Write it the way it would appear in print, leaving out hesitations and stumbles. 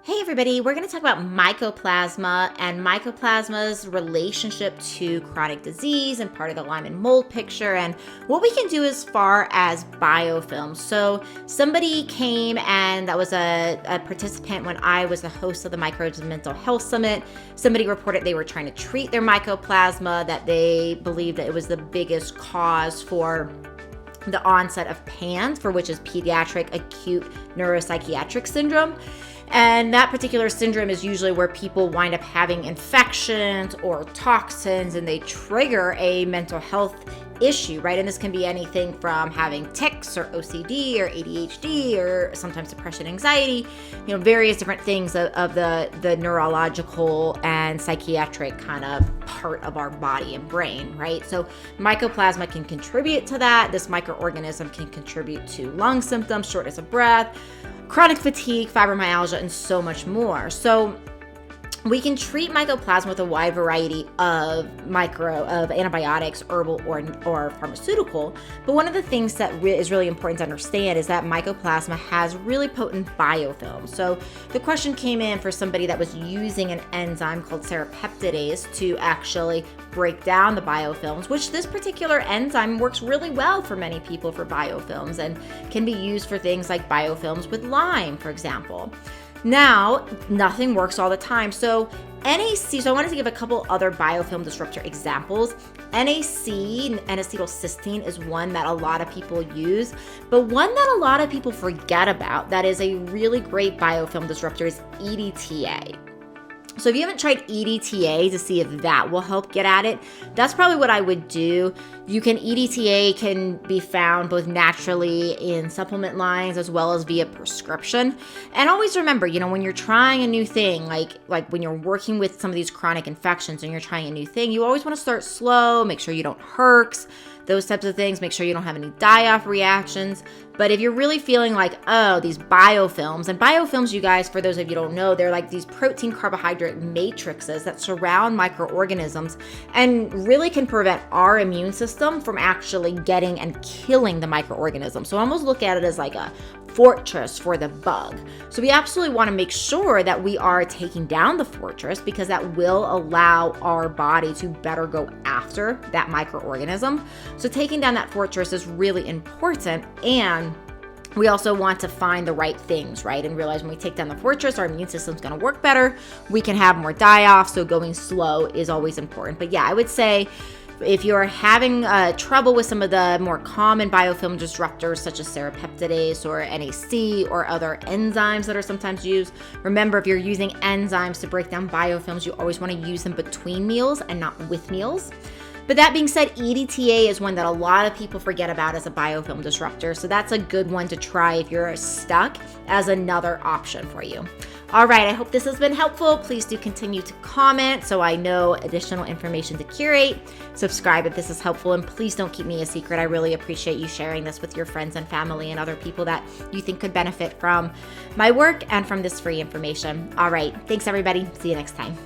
Hey everybody, we're going to talk about mycoplasma and mycoplasma's relationship to chronic disease and part of the Lyme mold picture and what we can do as far as biofilms. So somebody came and that was a participant when I was the host of the Microbes and Mental Health Summit. Somebody reported they were trying to treat their mycoplasma, that they believed that it was the biggest cause for the onset of PANS, for which is pediatric acute neuropsychiatric syndrome. And that particular syndrome is usually where people wind up having infections or toxins and they trigger a mental health issue, right? And this can be anything from having tics or OCD or ADHD or sometimes depression, anxiety, various different things of the neurological and psychiatric kind of part of our body and brain, right? So mycoplasma can contribute to that. This microorganism can contribute to lung symptoms, shortness of breath, chronic fatigue, fibromyalgia, and so much more. So we can treat mycoplasma with a wide variety of antibiotics, herbal or pharmaceutical. But one of the things that is really important to understand is that mycoplasma has really potent biofilms. So the question came in for somebody that was using an enzyme called serrapeptidase to actually break down the biofilms, which this particular enzyme works really well for many people for biofilms and can be used for things like biofilms with Lyme, for example. Now, nothing works all the time. So NAC, so I wanted to give a couple other biofilm disruptor examples. NAC, N-acetylcysteine, is one that a lot of people use, but one that a lot of people forget about that is a really great biofilm disruptor is EDTA. So if you haven't tried EDTA to see if that will help get at it, that's probably what I would do. EDTA can be found both naturally in supplement lines as well as via prescription. And always remember, when you're trying a new thing, like when you're working with some of these chronic infections and you're trying a new thing, you always want to start slow, make sure you don't herx, those types of things. Make sure you don't have any die-off reactions. But if you're really feeling like, these biofilms, and biofilms, you guys, for those of you who don't know, they're like these protein carbohydrate matrices that surround microorganisms and really can prevent our immune system from actually getting and killing the microorganism. So almost look at it as like a fortress for the bug. So we absolutely want to make sure that we are taking down the fortress because that will allow our body to better go after that microorganism. So taking down that fortress is really important, and we also want to find the right things, right? And realize when we take down the fortress, our immune system's going to work better. We can have more die-off, so going slow is always important. But yeah, I would say if you're having trouble with some of the more common biofilm disruptors such as serrapeptidase or NAC or other enzymes that are sometimes used, remember if you're using enzymes to break down biofilms, you always want to use them between meals and not with meals. But that being said, EDTA is one that a lot of people forget about as a biofilm disruptor. So that's a good one to try if you're stuck as another option for you. All right, I hope this has been helpful. Please do continue to comment so I know additional information to curate. Subscribe if this is helpful, and please don't keep me a secret. I really appreciate you sharing this with your friends and family and other people that you think could benefit from my work and from this free information. All right, thanks everybody. See you next time.